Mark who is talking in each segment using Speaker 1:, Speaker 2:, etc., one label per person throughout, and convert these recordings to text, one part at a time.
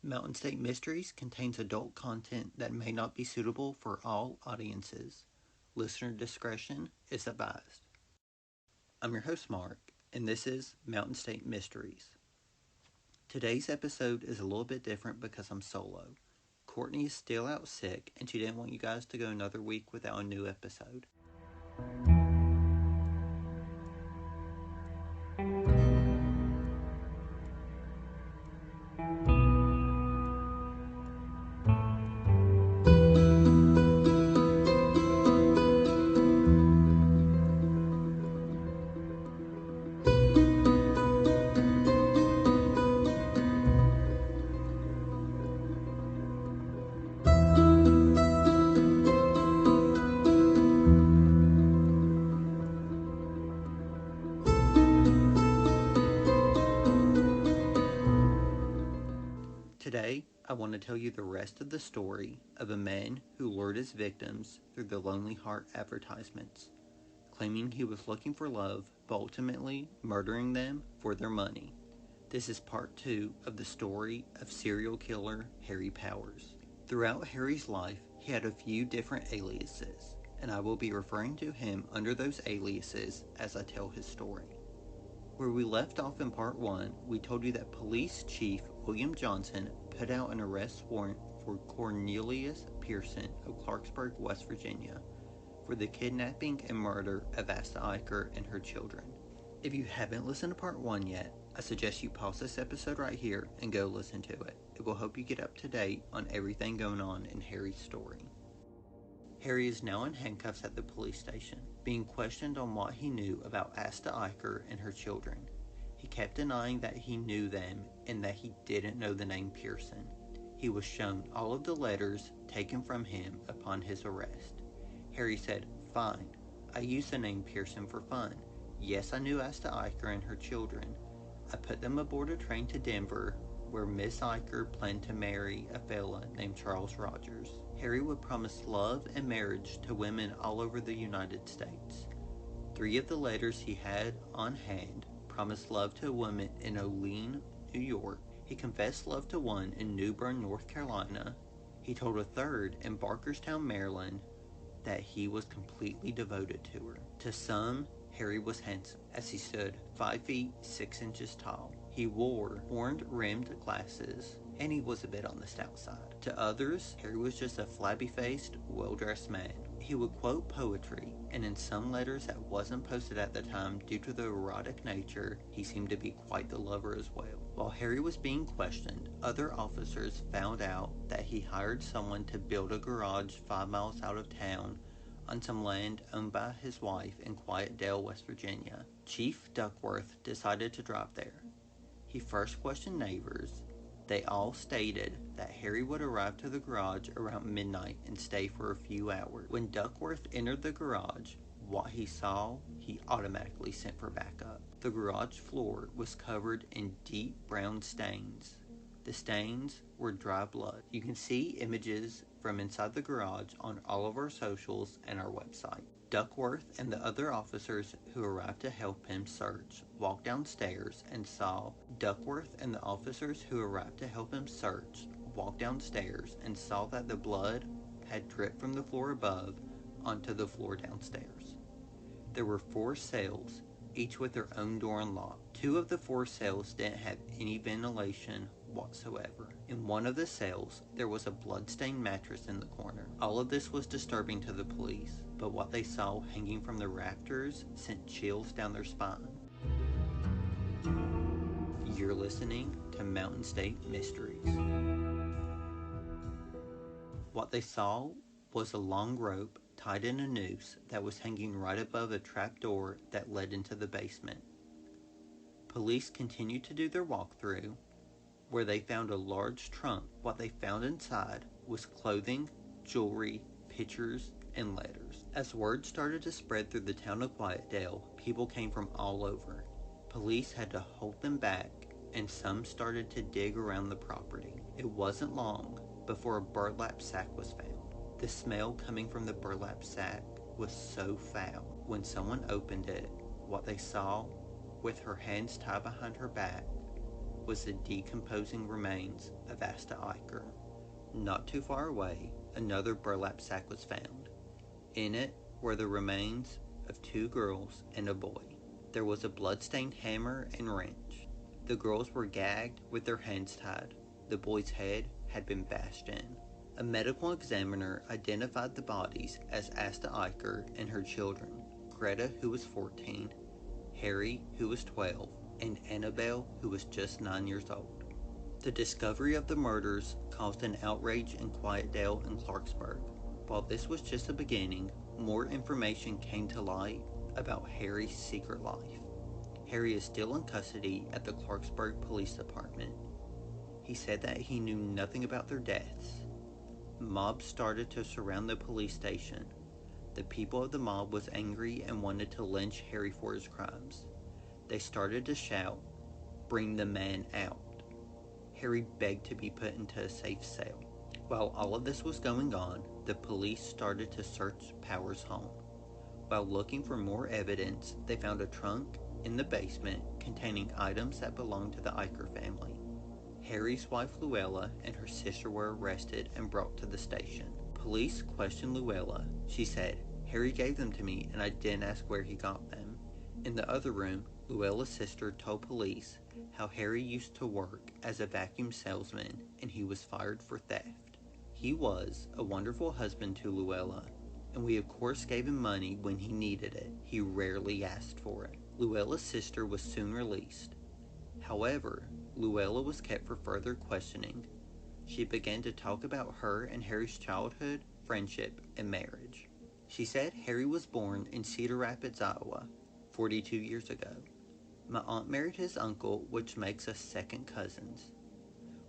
Speaker 1: Mountain State Mysteries contains adult content that may not be suitable for all audiences. Listener discretion is advised. I'm your host, Mark, and this is Mountain State Mysteries. Today's episode is a little bit different because I'm solo. Courtney is still out sick, and she didn't want you guys to go another week without a new episode. Today, I want to tell you the rest of the story of a man who lured his victims through the Lonely Heart advertisements, claiming he was looking for love, but ultimately murdering them for their money. This is part 2 of the story of serial killer Harry Powers. Throughout Harry's life, he had a few different aliases, and I will be referring to him under those aliases as I tell his story. Where we left off in part 1, we told you that Police Chief William Johnson put out an arrest warrant for Cornelius Pearson of Clarksburg, West Virginia, for the kidnapping and murder of Asta Eicher and her children. If you haven't listened to part 1 yet, I suggest you pause this episode right here and go listen to it. It will help you get up to date on everything going on in Harry's story. Harry is now in handcuffs at the police station, being questioned on what he knew about Asta Eicher and her children. He kept denying that he knew them and that he didn't know the name Pearson. He was shown all of the letters taken from him upon his arrest. Harry said, "Fine, I used the name Pearson for fun. Yes, I knew Asta Eicher and her children. I put them aboard a train to Denver, where Miss Eicher planned to marry a fella named Charles Rogers." Harry would promise love and marriage to women all over the United States. 3 of the letters he had on hand promised love to a woman in Olean, New York. He confessed love to one in New Bern, North Carolina. He told a third in Barkerstown, Maryland, that he was completely devoted to her. To some, Harry was handsome, as he stood 5 feet 6 inches tall. He wore horn-rimmed glasses, and he was a bit on the stout side. To others, Harry was just a flabby-faced, well-dressed man. He would quote poetry, and in some letters that wasn't posted at the time due to the erotic nature, he seemed to be quite the lover as well. While Harry was being questioned, other officers found out that he hired someone to build a garage 5 miles out of town on some land owned by his wife in Quiet Dale, West Virginia. Chief Duckworth decided to drive there. He first questioned neighbors. They all stated that Harry would arrive to the garage around midnight and stay for a few hours. When Duckworth entered the garage, what he saw, he automatically sent for backup. The garage floor was covered in deep brown stains. The stains were dry blood. You can see images from inside the garage on all of our socials and our website. Duckworth and the other officers who arrived to help him search walked downstairs and saw that the blood had dripped from the floor above onto the floor downstairs. There were 4 cells, each with their own door and lock. 2 of the 4 cells didn't have any ventilation whatsoever. In one of the cells, there was a blood-stained mattress in the corner. All of this was disturbing to the police, but what they saw hanging from the rafters sent chills down their spine. You're listening to Mountain State Mysteries. What they saw was a long rope tied in a noose that was hanging right above a trapdoor that led into the basement. Police continued to do their walkthrough, where they found a large trunk. What they found inside was clothing, jewelry, pictures, and letters. As word started to spread through the town of Quietdale, people came from all over. Police had to hold them back, and some started to dig around the property. It wasn't long before a burlap sack was found. The smell coming from the burlap sack was so foul. When someone opened it, what they saw, with her hands tied behind her back, was the decomposing remains of Asta Eicher. Not too far away, another burlap sack was found. In it were the remains of 2 girls and a boy. There was a blood-stained hammer and wrench. The girls were gagged with their hands tied. The boy's head had been bashed in. A medical examiner identified the bodies as Asta Eicher and her children, Greta, who was 14, Harry, who was 12, and Annabelle, who was just 9 years old. The discovery of the murders caused an outrage in Quietdale and Clarksburg. While this was just the beginning, more information came to light about Harry's secret life. Harry is still in custody at the Clarksburg Police Department. He said that he knew nothing about their deaths. Mobs started to surround the police station. The people of the mob was angry and wanted to lynch Harry for his crimes. They started to shout, "Bring the man out." Harry begged to be put into a safe cell. While all of this was going on, the police started to search Power's home. While looking for more evidence, they found a trunk in the basement containing items that belonged to the Eicher family. Harry's wife Luella and her sister were arrested and brought to the station. Police questioned Luella. She said, "Harry gave them to me and I didn't ask where he got them." In the other room, Luella's sister told police how Harry used to work as a vacuum salesman and he was fired for theft. He was a wonderful husband to Luella, and we of course gave him money when he needed it. He rarely asked for it. Luella's sister was soon released. However, Luella was kept for further questioning. She began to talk about her and Harry's childhood, friendship, and marriage. She said Harry was born in Cedar Rapids, Iowa, 42 years ago. My aunt married his uncle, which makes us second cousins.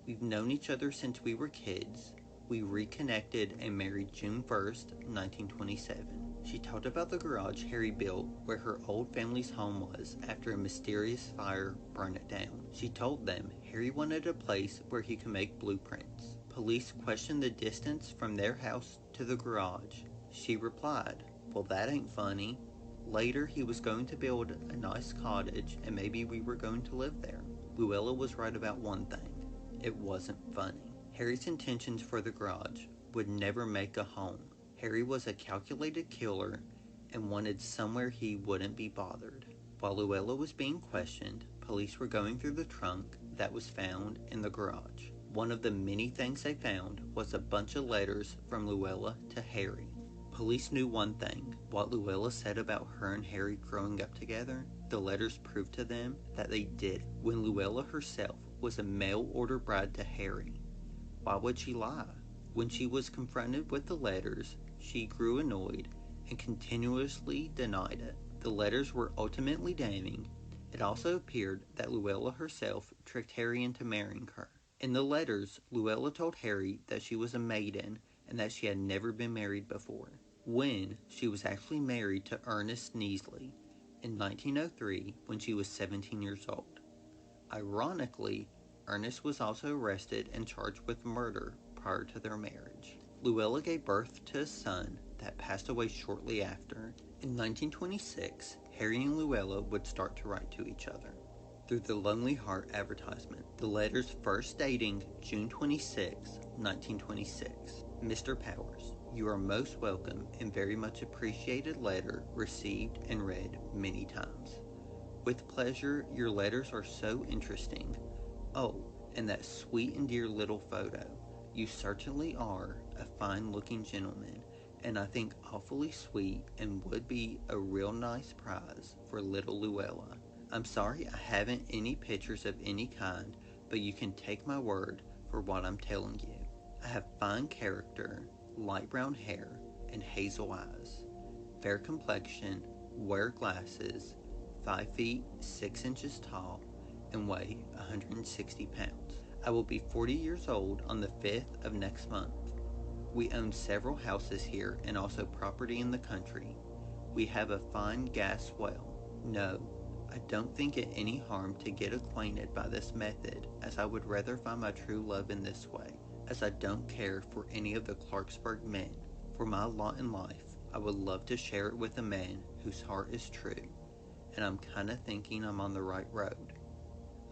Speaker 1: We've known each other since we were kids. We reconnected and married June 1st, 1927. She talked about the garage Harry built where her old family's home was after a mysterious fire burned it down. She told them Harry wanted a place where he could make blueprints. Police questioned the distance from their house to the garage. She replied, "Well, that ain't funny. Later, he was going to build a nice cottage and maybe we were going to live there." Luella was right about one thing. It wasn't funny. Harry's intentions for the garage would never make a home. Harry was a calculated killer and wanted somewhere he wouldn't be bothered. While Luella was being questioned, police were going through the trunk that was found in the garage. One of the many things they found was a bunch of letters from Luella to Harry. Police knew one thing. What Luella said about her and Harry growing up together, the letters proved to them that they did when Luella herself was a mail-order bride to Harry. Why would she lie? When she was confronted with the letters, she grew annoyed and continuously denied it. The letters were ultimately damning. It also appeared that Luella herself tricked Harry into marrying her. In the letters, Luella told Harry that she was a maiden and that she had never been married before, when she was actually married to Ernest Naeselius in 1903 when she was 17 years old. Ironically, Ernest was also arrested and charged with murder prior to their marriage. Luella gave birth to a son that passed away shortly after. In 1926, Harry and Luella would start to write to each other through the Lonely Heart advertisement. The letters first dating June 26, 1926. Mr. Powers, you are most welcome and very much appreciated letter received and read many times. With pleasure, your letters are so interesting. Oh, and that sweet and dear little photo. You certainly are a fine-looking gentleman, and I think awfully sweet and would be a real nice prize for little Luella. I'm sorry I haven't any pictures of any kind, but you can take my word for what I'm telling you. I have fine character, light brown hair, and hazel eyes, fair complexion, wear glasses, 5 feet 6 inches tall, and weigh 160 pounds. I will be 40 years old on the 5th of next month. We own several houses here and also property in the country. We have a fine gas well. No, I don't think it any harm to get acquainted by this method, as I would rather find my true love in this way, as I don't care for any of the Clarksburg men. For my lot in life, I would love to share it with a man whose heart is true, and I'm kinda thinking I'm on the right road.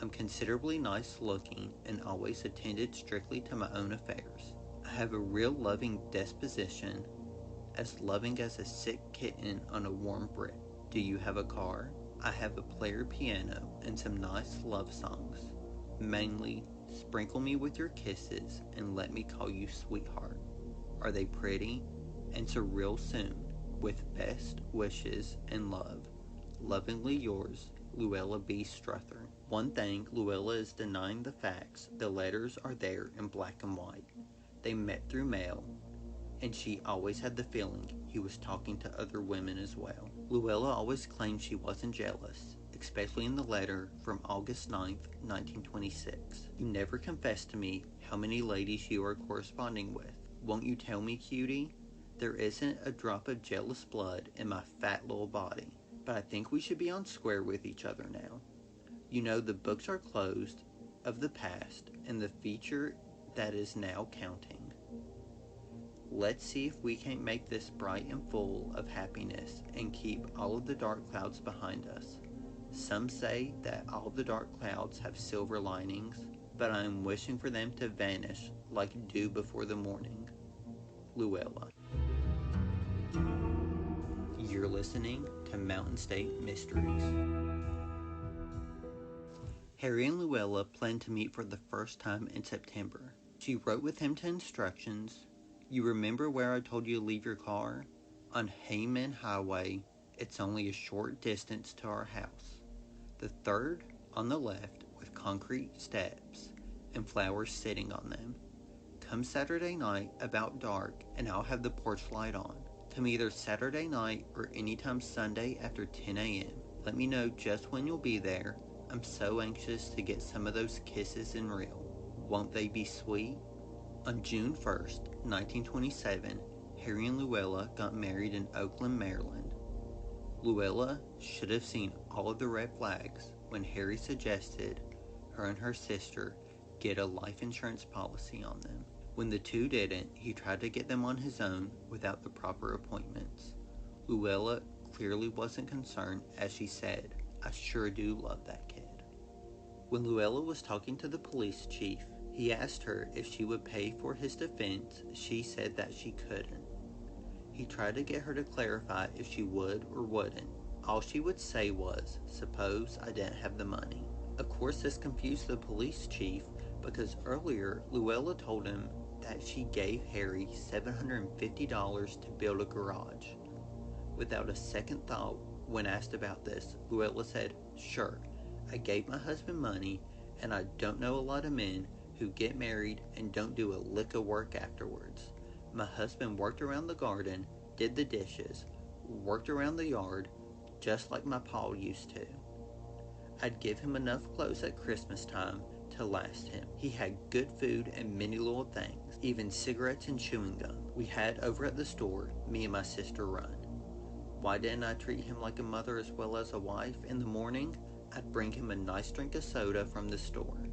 Speaker 1: I'm considerably nice looking and always attended strictly to my own affairs. I have a real loving disposition, as loving as a sick kitten on a warm brick. Do you have a car? I have a player piano and some nice love songs. Mainly, sprinkle me with your kisses and let me call you sweetheart. Are they pretty? Answer real soon, with best wishes and love. Lovingly yours, Luella B. Struther. One thing, Luella is denying the facts. The letters are there in black and white. They met through mail, and she always had the feeling he was talking to other women as well. Luella always claimed she wasn't jealous, especially in the letter from August 9th, 1926. You never confessed to me how many ladies you are corresponding with. Won't you tell me, cutie? There isn't a drop of jealous blood in my fat little body, but I think we should be on square with each other now. You know the books are closed of the past and the future that is now counting. Let's see if we can't make this bright and full of happiness and keep all of the dark clouds behind us. Some say that all the dark clouds have silver linings, but I am wishing for them to vanish like dew before the morning. Luella. You're listening to Mountain State Mysteries. Harry and Luella planned to meet for the first time in September. She wrote with him to instructions. You remember where I told you to leave your car? On Hayman Highway, it's only a short distance to our house. The third on the left with concrete steps and flowers sitting on them. Come Saturday night about dark and I'll have the porch light on. Come either Saturday night or anytime Sunday after 10 a.m. Let me know just when you'll be there. I'm so anxious to get some of those kisses in real. Won't they be sweet? On June 1st, 1927, Harry and Luella got married in Oakland, Maryland. Luella should have seen all of the red flags when Harry suggested her and her sister get a life insurance policy on them. When the two didn't, he tried to get them on his own without the proper appointments. Luella clearly wasn't concerned as she said, I sure do love that kid. When Luella was talking to the police chief, he asked her if she would pay for his defense. She said that she couldn't. He tried to get her to clarify if she would or wouldn't. All she would say was, suppose I didn't have the money. Of course, this confused the police chief because earlier Luella told him that she gave Harry $750 to build a garage. Without a second thought, when asked about this, Luella said, sure, I gave my husband money, and I don't know a lot of men who get married and don't do a lick of work afterwards. My husband worked around the garden, did the dishes, worked around the yard, just like my pa used to. I'd give him enough clothes at Christmas time to last him. He had good food and many little things, even cigarettes and chewing gum. We had over at the store, me and my sister run. Why didn't I treat him like a mother as well as a wife? In the morning, I'd bring him a nice drink of soda from the store.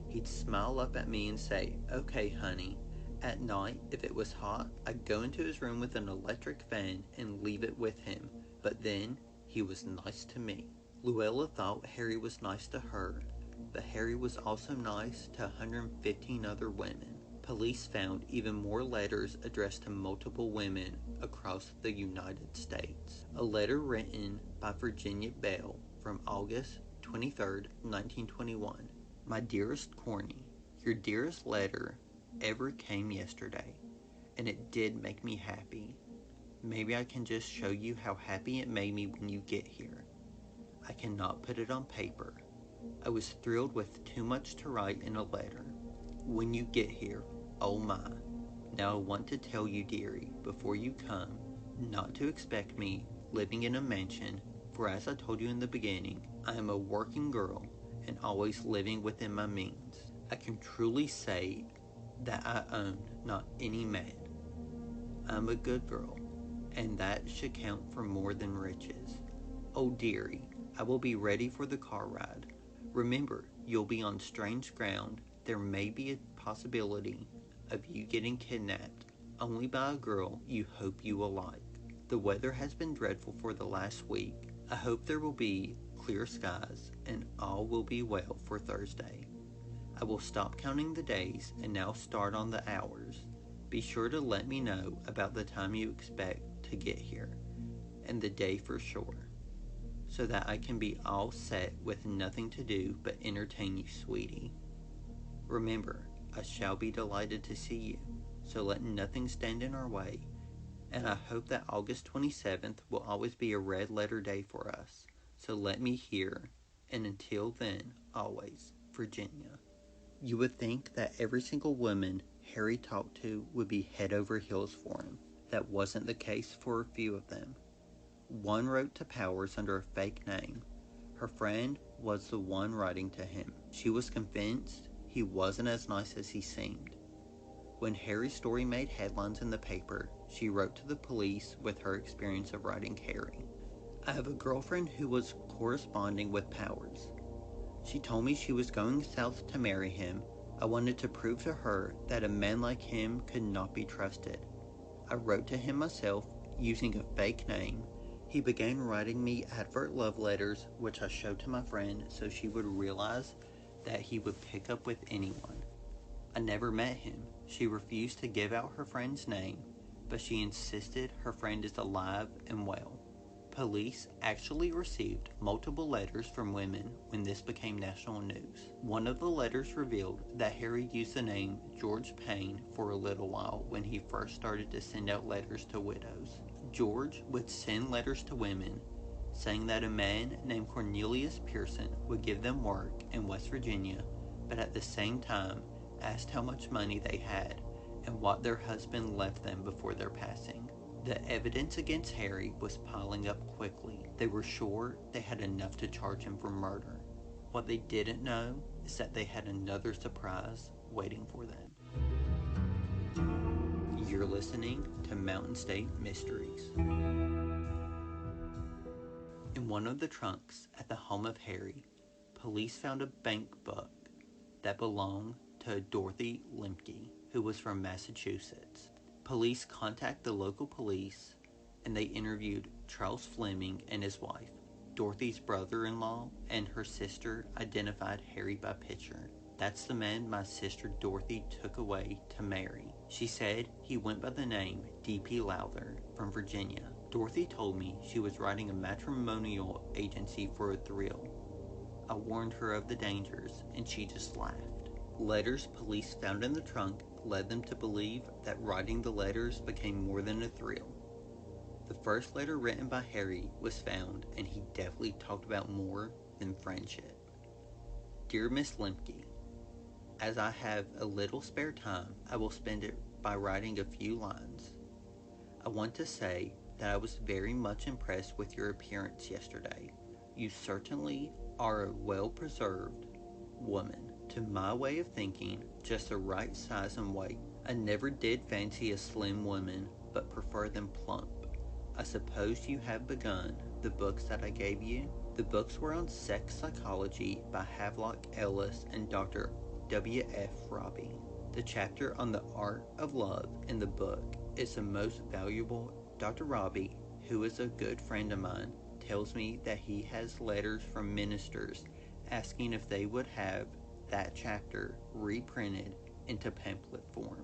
Speaker 1: He'd smile up at me and say, okay, honey. At night, if it was hot, I'd go into his room with an electric fan and leave it with him. But then, he was nice to me. Luella thought Harry was nice to her, but Harry was also nice to 115 other women. Police found even more letters addressed to multiple women across the United States. A letter written by Virginia Bell from August 23rd, 1921. My dearest Corny, your dearest letter ever came yesterday, and it did make me happy. Maybe I can just show you how happy it made me when you get here. I cannot put it on paper. I was thrilled with too much to write in a letter. When you get here, oh my. Now I want to tell you, dearie, before you come, not to expect me living in a mansion, for as I told you in the beginning, I am a working girl and always living within my means. I can truly say that I own not any man. I'm a good girl, and that should count for more than riches. Oh dearie, I will be ready for the car ride. Remember, you'll be on strange ground. There may be a possibility of you getting kidnapped only by a girl you hope you will like. The weather has been dreadful for the last week. I hope there will be clear skies, and all will be well for Thursday. I will stop counting the days and now start on the hours. Be sure to let me know about the time you expect to get here, and the day for sure, so that I can be all set with nothing to do but entertain you, sweetie. Remember, I shall be delighted to see you, so let nothing stand in our way, and I hope that August 27th will always be a red letter day for us, so let me hear, and until then, always, Virginia. You would think that every single woman Harry talked to would be head over heels for him. That wasn't the case for a few of them. One wrote to Powers under a fake name. Her friend was the one writing to him. She was convinced he wasn't as nice as he seemed. When Harry's story made headlines in the paper, she wrote to the police with her experience of writing Harry. I have a girlfriend who was corresponding with Powers. She told me she was going south to marry him. I wanted to prove to her that a man like him could not be trusted. I wrote to him myself using a fake name. He began writing me advert love letters, which I showed to my friend so she would realize that he would pick up with anyone. I never met him. She refused to give out her friend's name, but she insisted her friend is alive and well. Police actually received multiple letters from women when this became national news. One of the letters revealed that Harry used the name George Payne for a little while when he first started to send out letters to widows. George would send letters to women saying that a man named Cornelius Pearson would give them work in West Virginia, but at the same time asked how much money they had and what their husband left them before their passing. The evidence against Harry was piling up quickly. They were sure they had enough to charge him for murder. What they didn't know is that they had another surprise waiting for them. You're listening to Mountain State Mysteries. In one of the trunks at the home of Harry, police found a bank book that belonged to Dorothy Lemke, who was from Massachusetts. Police contacted the local police, and they interviewed Charles Fleming and his wife. Dorothy's brother-in-law and her sister identified Harry by picture. That's the man my sister Dorothy took away to marry. She said he went by the name D.P. Lowther from Virginia. Dorothy told me she was writing a matrimonial agency for a thrill. I warned her of the dangers, and she just laughed. Letters police found in the trunk led them to believe that writing the letters became more than a thrill. The first letter written by Harry was found, and he definitely talked about more than friendship. Dear Miss Lemke, as I have a little spare time, I will spend it by writing a few lines. I want to say that I was very much impressed with your appearance yesterday. You certainly are a well-preserved woman. To my way of thinking, just the right size and weight. I never did fancy a slim woman, but prefer them plump. I suppose you have begun the books that I gave you? The books were on sex psychology by Havelock Ellis and Dr. W.F. Robbie. The chapter on the art of love in the book is the most valuable. Dr. Robbie, who is a good friend of mine, tells me that he has letters from ministers asking if they would have that chapter reprinted into pamphlet form.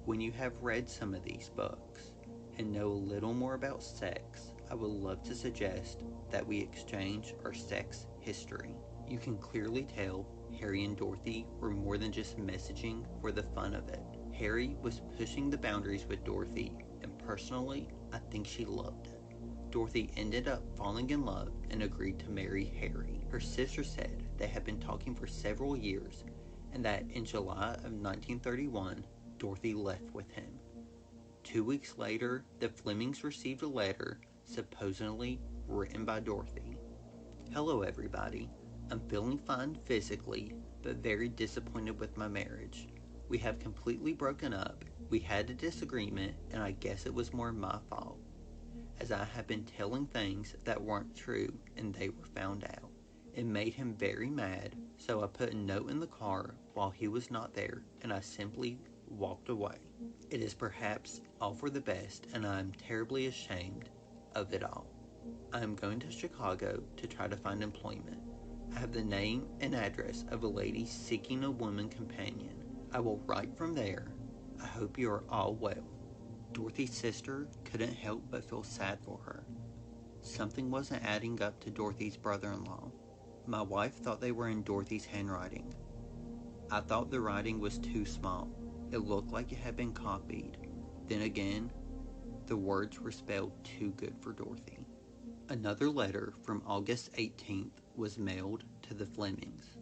Speaker 1: When you have read some of these books and know a little more about sex, I would love to suggest that we exchange our sex history. You can clearly tell Harry and Dorothy were more than just messaging for the fun of it. Harry was pushing the boundaries with Dorothy, and personally, I think she loved it. Dorothy ended up falling in love and agreed to marry Harry. Her sister said they had been talking for several years, and that in July of 1931, Dorothy left with him. 2 weeks later, the Flemings received a letter, supposedly written by Dorothy. Hello everybody. I'm feeling fine physically, but very disappointed with my marriage. We have completely broken up. We had a disagreement, and I guess it was more my fault, as I have been telling things that weren't true and they were found out. It made him very mad, so I put a note in the car while he was not there, and I simply walked away. It is perhaps all for the best, and I am terribly ashamed of it all. I am going to Chicago to try to find employment. I have the name and address of a lady seeking a woman companion. I will write from there. I hope you are all well. Dorothy's sister couldn't help but feel sad for her. Something wasn't adding up to Dorothy's brother-in-law. My wife thought they were in Dorothy's handwriting. I thought the writing was too small. It looked like it had been copied. Then again, the words were spelled too good for Dorothy. Another letter from August 18th was mailed to the Flemings.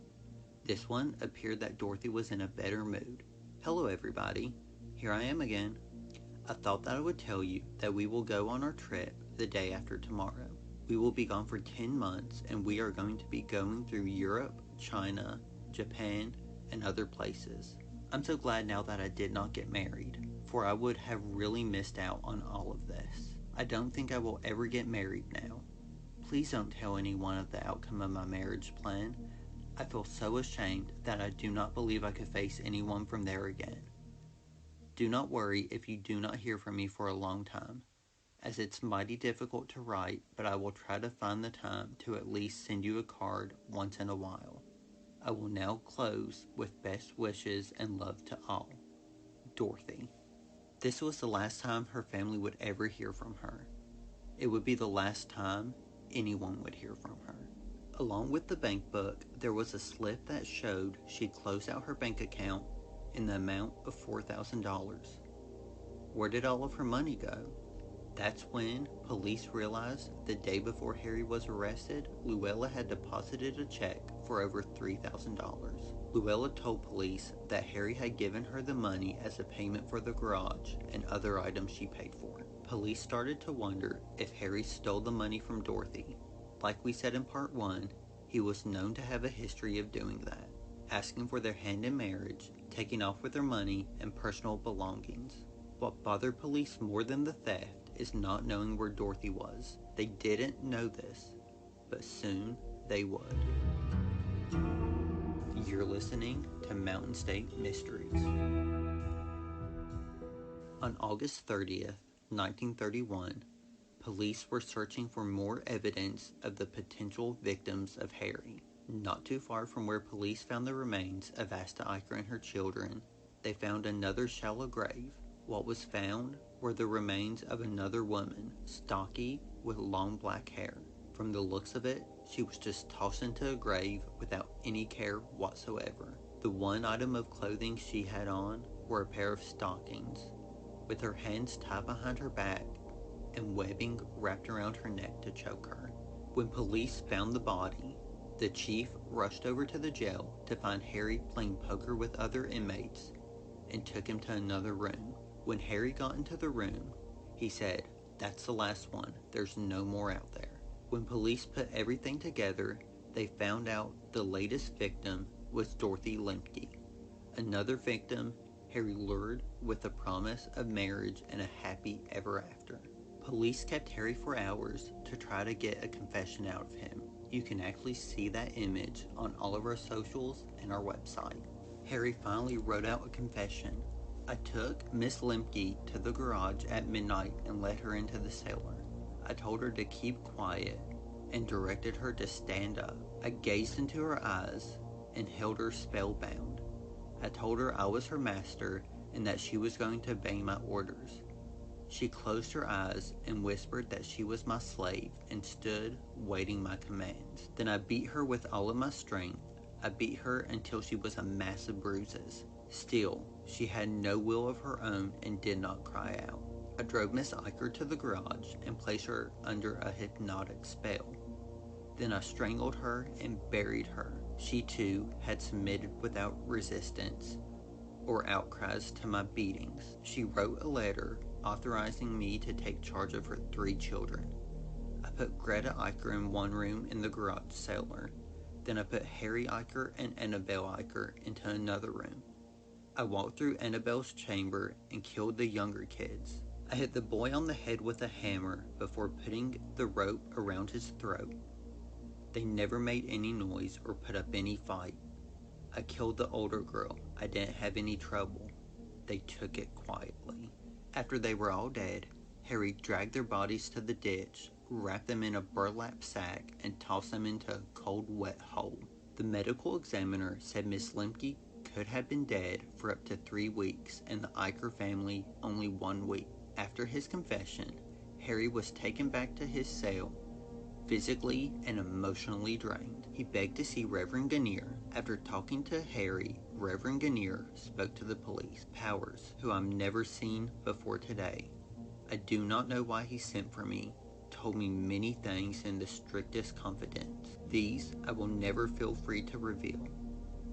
Speaker 1: This one appeared that Dorothy was in a better mood. Hello everybody, here I am again. I thought that I would tell you that we will go on our trip the day after tomorrow. We will be gone for 10 months and we are going to be going through Europe, China, Japan, and other places. I'm so glad now that I did not get married, for I would have really missed out on all of this. I don't think I will ever get married now. Please don't tell anyone of the outcome of my marriage plan. I feel so ashamed that I do not believe I could face anyone from there again. Do not worry if you do not hear from me for a long time, as it's mighty difficult to write, but I will try to find the time to at least send you a card once in a while. I will now close with best wishes and love to all. Dorothy. This was the last time her family would ever hear from her. It would be the last time anyone would hear from her. Along with the bank book, there was a slip that showed she'd closed out her bank account in the amount of $4,000. Where did all of her money go? That's when police realized the day before Harry was arrested, Luella had deposited a check for over $3,000. Luella told police that Harry had given her the money as a payment for the garage and other items she paid for. Police started to wonder if Harry stole the money from Dorothy. Like we said in part 1, he was known to have a history of doing that, asking for their hand in marriage, taking off with their money, and personal belongings. What bothered police more than the theft is not knowing where Dorothy was. They didn't know this, but soon they would. You're listening to Mountain State Mysteries. On August 30th, 1931, police were searching for more evidence of the potential victims of Harry. Not too far from where police found the remains of Asta Eicher and her children, they found another shallow grave. What was found were the remains of another woman, stocky, with long black hair. From the looks of it, she was just tossed into a grave without any care whatsoever. The one item of clothing she had on were a pair of stockings, with her hands tied behind her back and webbing wrapped around her neck to choke her. When police found the body, the chief rushed over to the jail to find Harry playing poker with other inmates and took him to another room. When Harry got into the room, he said, "That's the last one. There's no more out there." When police put everything together, they found out the latest victim was Dorothy Lemke. Another victim Harry lured with the promise of marriage and a happy ever after. Police kept Harry for hours to try to get a confession out of him. You can actually see that image on all of our socials and our website. Harry finally wrote out a confession. "I took Miss Lemke to the garage at midnight and let her into the cellar. I told her to keep quiet and directed her to stand up. I gazed into her eyes and held her spellbound. I told her I was her master and that she was going to obey my orders. She closed her eyes and whispered that she was my slave and stood waiting my commands. Then I beat her with all of my strength. I beat her until she was a mass of bruises. Still, she had no will of her own and did not cry out. I drove Miss Eicher to the garage and placed her under a hypnotic spell. Then I strangled her and buried her. She too had submitted without resistance or outcries to my beatings. She wrote a letter authorizing me to take charge of her 3 children. I put Greta Eicher in one room in the garage cellar. Then I put Harry Eicher and Annabelle Eicher into another room. I walked through Annabelle's chamber and killed the younger kids. I hit the boy on the head with a hammer before putting the rope around his throat. They never made any noise or put up any fight. I killed the older girl. I didn't have any trouble. They took it quietly. After they were all dead, Harry dragged their bodies to the ditch wrap them in a burlap sack, and toss them into a cold, wet hole. The medical examiner said Miss Lemke could have been dead for up to 3 weeks and the Eicher family only 1 week. After his confession, Harry was taken back to his cell, physically and emotionally drained. He begged to see Reverend Gannier. After talking to Harry, Reverend Gannier spoke to the police. Powers, who I've never seen before today. I do not know why he sent for me, told me many things in the strictest confidence. These I will never feel free to reveal.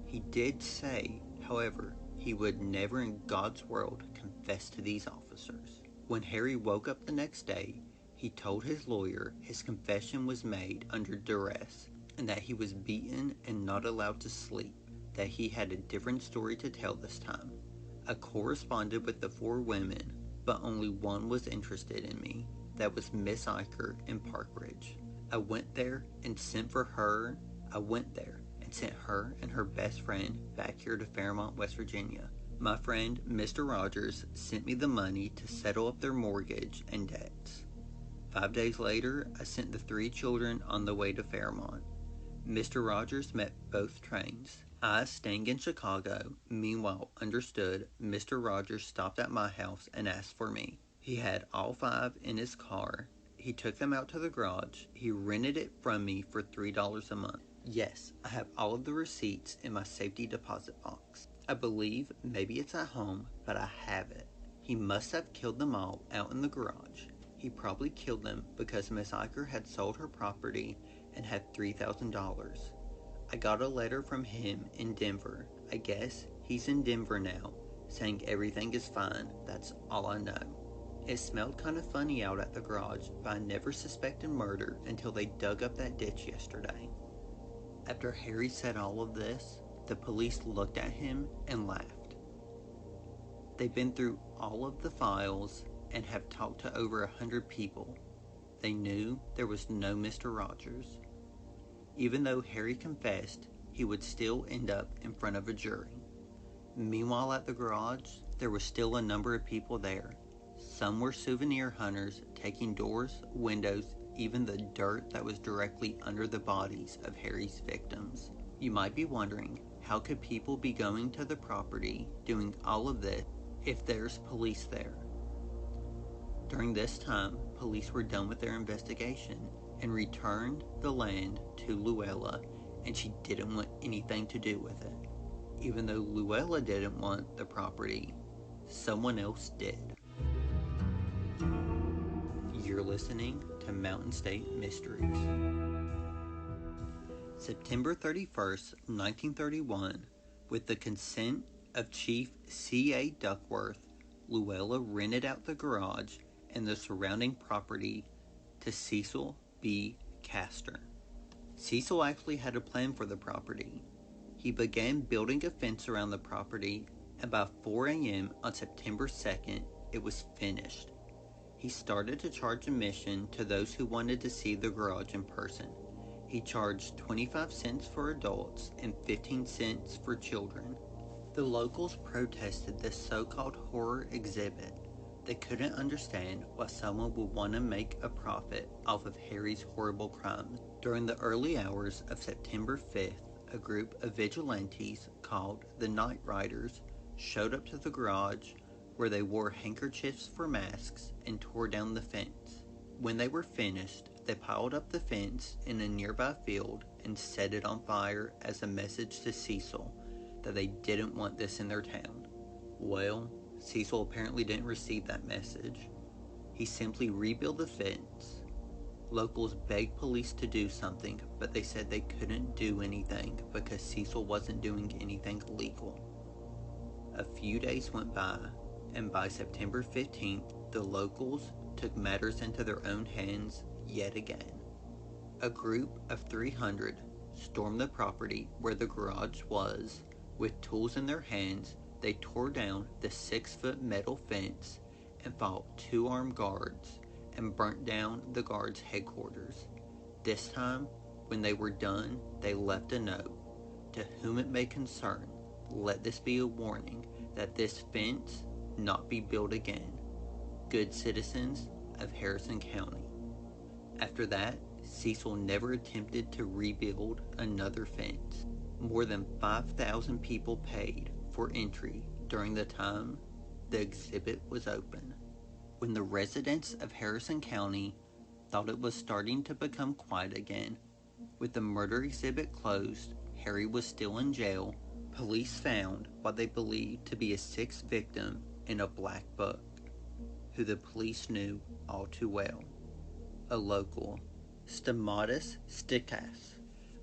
Speaker 1: He did say, however, he would never in God's world confess to these officers. When Harry woke up the next day, he told his lawyer his confession was made under duress and that he was beaten and not allowed to sleep, that he had a different story to tell this time. I corresponded with the 4 women, but only one was interested in me. That was Miss Eicher in Park Ridge. I went there and sent her and her best friend back here to Fairmont, West Virginia. My friend, Mr. Rogers, sent me the money to settle up their mortgage and debts. 5 days later, I sent the 3 children on the way to Fairmont. Mr. Rogers met both trains. I, staying in Chicago, meanwhile understood Mr. Rogers stopped at my house and asked for me. He had all 5 in his car. He took them out to the garage. He rented it from me for $3 a month. Yes, I have all of the receipts in my safety deposit box. I believe maybe it's at home, but I have it. He must have killed them all out in the garage. He probably killed them because Miss Eicher had sold her property and had $3,000. I got a letter from him in Denver. I guess he's in Denver now, saying everything is fine. That's all I know. It smelled kind of funny out at the garage, but I never suspected murder until they dug up that ditch yesterday. After Harry said all of this, the police looked at him and laughed. They've been through all of the files and have talked to over 100 people. They knew there was no Mr. Rogers. Even though Harry confessed, he would still end up in front of a jury. Meanwhile, at the garage, there was still a number of people there. Some were souvenir hunters, taking doors, windows, even the dirt that was directly under the bodies of Harry's victims. You might be wondering, how could people be going to the property doing all of this if there's police there? During this time, police were done with their investigation and returned the land to Luella, and she didn't want anything to do with it. Even though Luella didn't want the property, someone else did. You're listening to Mountain State Mysteries. September 31st, 1931, with the consent of Chief C.A. Duckworth, Luella rented out the garage and the surrounding property to Cecil B. Castor. Cecil actually had a plan for the property. He began building a fence around the property, and by 4 a.m. on September 2nd, it was finished. He started to charge admission to those who wanted to see the garage in person. He charged 25 cents for adults and 15 cents for children. The locals protested this so-called horror exhibit. They couldn't understand why someone would want to make a profit off of Harry's horrible crimes. During the early hours of September 5th, a group of vigilantes called the Night Riders showed up to the garage, where they wore handkerchiefs for masks and tore down the fence. When they were finished, they piled up the fence in a nearby field and set it on fire as a message to Cecil that they didn't want this in their town. Well, Cecil apparently didn't receive that message. He simply rebuilt the fence. Locals begged police to do something, but they said they couldn't do anything because Cecil wasn't doing anything illegal. A few days went by, and by September 15th, the locals took matters into their own hands yet again. A group of 300 stormed the property where the garage was. With tools in their hands, they tore down the 6-foot metal fence and fought 2 armed guards and burnt down the guards' headquarters. This time, when they were done, they left a note. To whom it may concern, let this be a warning that this fence not be built again. Good citizens of Harrison County. After that, Cecil never attempted to rebuild another fence. More than 5,000 people paid for entry during the time the exhibit was open. When the residents of Harrison County thought it was starting to become quiet again, with the murder exhibit closed, Harry was still in jail. Police found what they believed to be a sixth victim in a black book, who the police knew all too well. A local, Stamatis Stikas,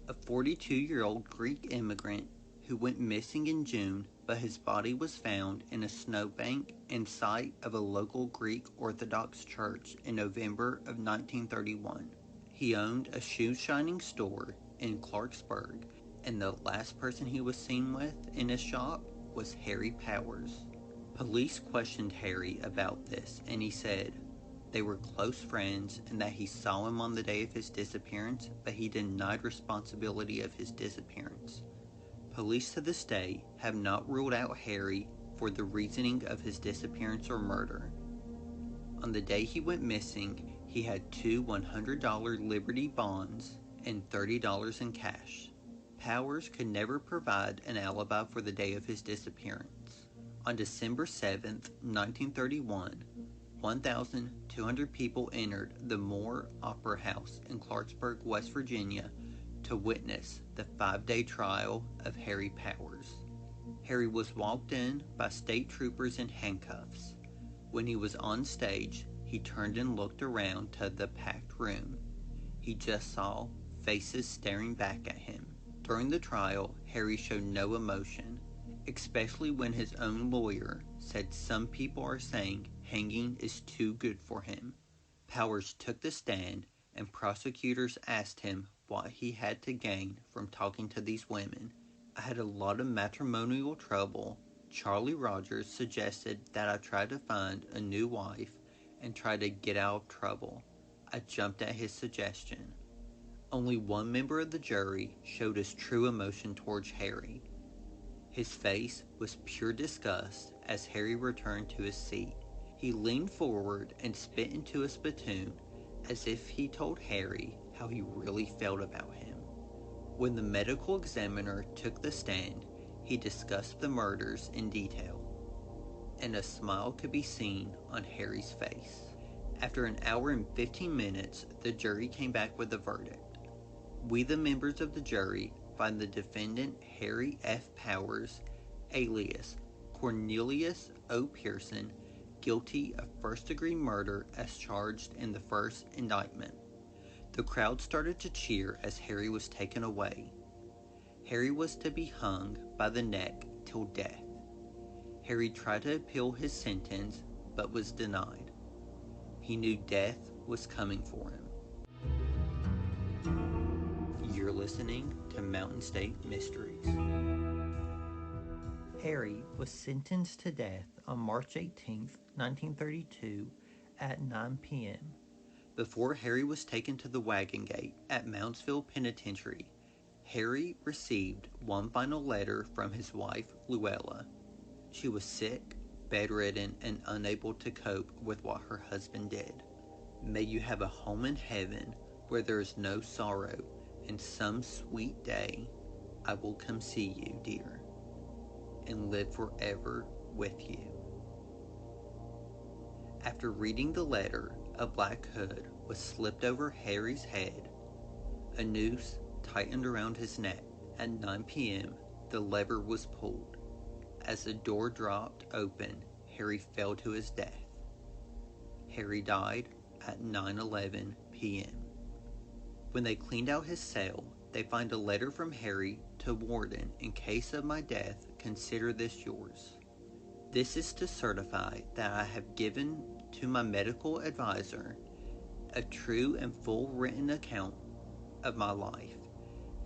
Speaker 1: a 42-year-old Greek immigrant who went missing in June, but his body was found in a snowbank in sight of a local Greek Orthodox church in November of 1931. He owned a shoe-shining store in Clarksburg, and the last person he was seen with in his shop was Harry Powers. Police questioned Harry about this, and he said they were close friends and that he saw him on the day of his disappearance, but he denied responsibility of his disappearance. Police to this day have not ruled out Harry for the reasoning of his disappearance or murder. On the day he went missing, he had two $100 Liberty bonds and $30 in cash. Powers could never provide an alibi for the day of his disappearance. On December 7, 1931, 1,200 people entered the Moore Opera House in Clarksburg, West Virginia, to witness the 5-day trial of Harry Powers. Harry was walked in by state troopers in handcuffs. When he was on stage, he turned and looked around to the packed room. He just saw faces staring back at him. During the trial, Harry showed no emotion, especially when his own lawyer said some people are saying hanging is too good for him. Powers took the stand, and prosecutors asked him what he had to gain from talking to these women. I had a lot of matrimonial trouble. Charlie Rogers suggested that I try to find a new wife and try to get out of trouble. I jumped at his suggestion. Only one member of the jury showed his true emotion towards Harry. His face was pure disgust as Harry returned to his seat. He leaned forward and spit into a spittoon as if he told Harry how he really felt about him. When the medical examiner took the stand, he discussed the murders in detail, and a smile could be seen on Harry's face. After an hour and 15 minutes, the jury came back with a verdict. We, the members of the jury, find the defendant Harry F. Powers, alias Cornelius O. Pearson, guilty of first-degree murder as charged in the first indictment. The crowd started to cheer as Harry was taken away. Harry was to be hung by the neck till death. Harry tried to appeal his sentence, but was denied. He knew death was coming for him. You're listening to Mountain State Mysteries. Harry was sentenced to death on March 18, 1932 at 9 p.m. Before Harry was taken to the wagon gate at Moundsville Penitentiary, Harry received one final letter from his wife, Luella. She was sick, bedridden, and unable to cope with what her husband did. May you have a home in heaven where there is no sorrow, and some sweet day I will come see you, dear, and live forever with you. After reading the letter, a black hood was slipped over Harry's head. A noose tightened around his neck. At 9 p.m., the lever was pulled. As the door dropped open, Harry fell to his death. Harry died at 9:11 p.m. When they cleaned out his cell, they find a letter from Harry to Warden. In case of my death, consider this yours. This is to certify that I have given to my medical advisor a true and full written account of my life,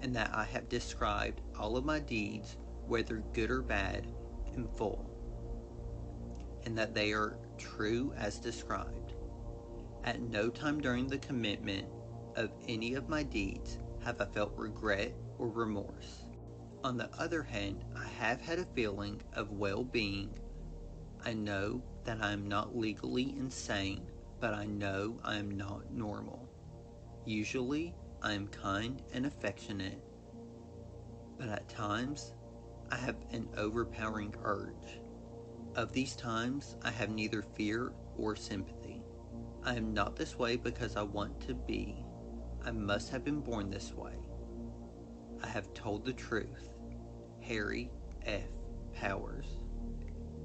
Speaker 1: and that I have described all of my deeds, whether good or bad, in full, and that they are true as described. At no time during the commitment of any of my deeds have I felt regret or remorse. On the other hand, I have had a feeling of well-being. I know that I am not legally insane, but I know I am not normal. Usually, I am kind and affectionate, but at times, I have an overpowering urge. Of these times, I have neither fear or sympathy. I am not this way because I want to be. I must have been born this way. I have told the truth. Harry F. Powers.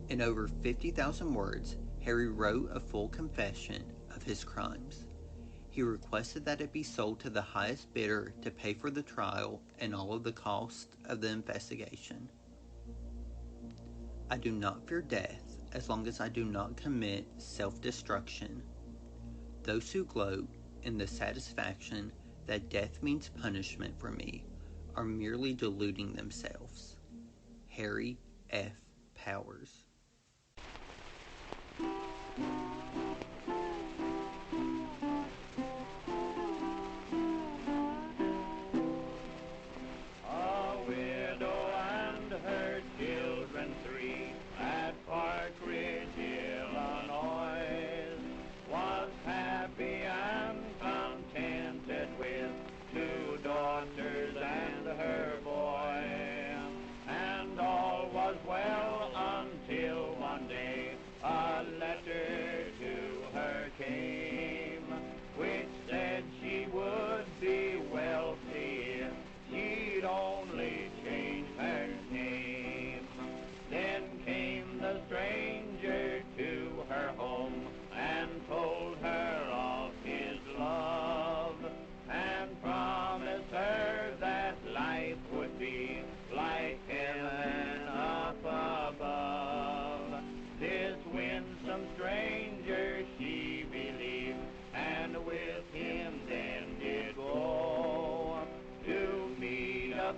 Speaker 1: In over 50,000 words, Harry wrote a full confession of his crimes. He requested that it be sold to the highest bidder to pay for the trial and all of the cost of the investigation. I do not fear death as long as I do not commit self-destruction. Those who gloat in the satisfaction that death means punishment for me are merely deluding themselves. Harry F. Powers.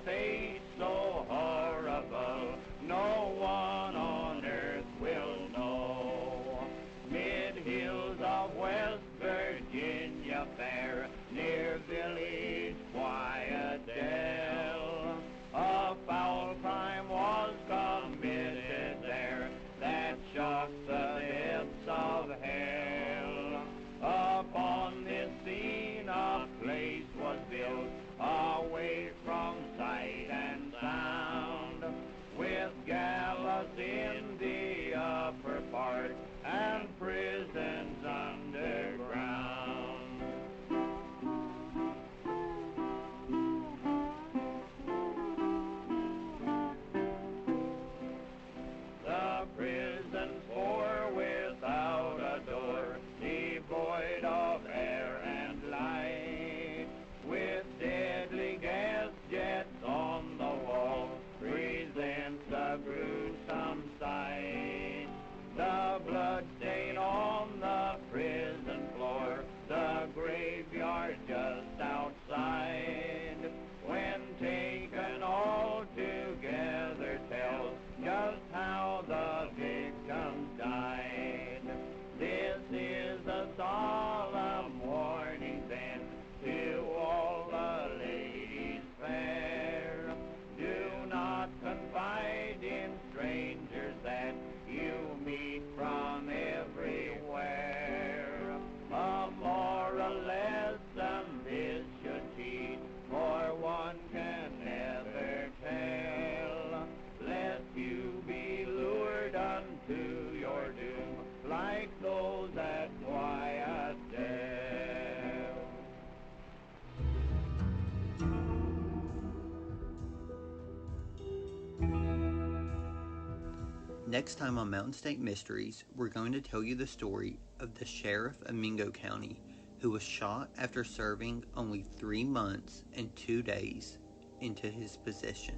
Speaker 2: Fate so horrible, no one on earth will know. Mid-hills of West Virginia fair, near village Quietdale, a foul crime was committed there that shocked the depths of hell. Upon this scene a place was built away from sight and sound, with gallows in the upper part and prisons underground. The prisons were without a door, devoid of air and light, with deadly gas jets on the wall, presents a gruesome sight. The blood stain on the prison floor, the graveyard just outside, when taken all together, tells just how the victims died. This is a solemn warning then to all the ladies fair. Do not confide in strangers that you meet from everywhere. A moral lesson this should teach, for one can never tell, lest you be lured unto your doom, like those at Quietdale.
Speaker 1: Next time on Mountain State Mysteries, we're going to tell you the story of the sheriff of Mingo County who was shot after serving only 3 months and 2 days into his position.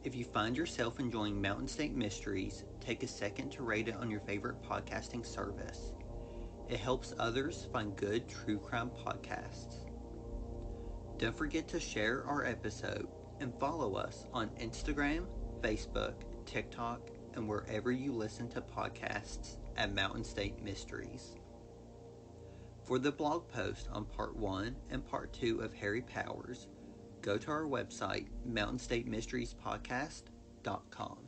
Speaker 1: If you find yourself enjoying Mountain State Mysteries, take a second to rate it on your favorite podcasting service. It helps others find good true crime podcasts. Don't forget to share our episode and follow us on Instagram, Facebook, TikTok, and wherever you listen to podcasts at Mountain State Mysteries. For the blog post on Part 1 and Part 2 of Harry Powers, go to our website, mountainstatemysteriespodcast.com.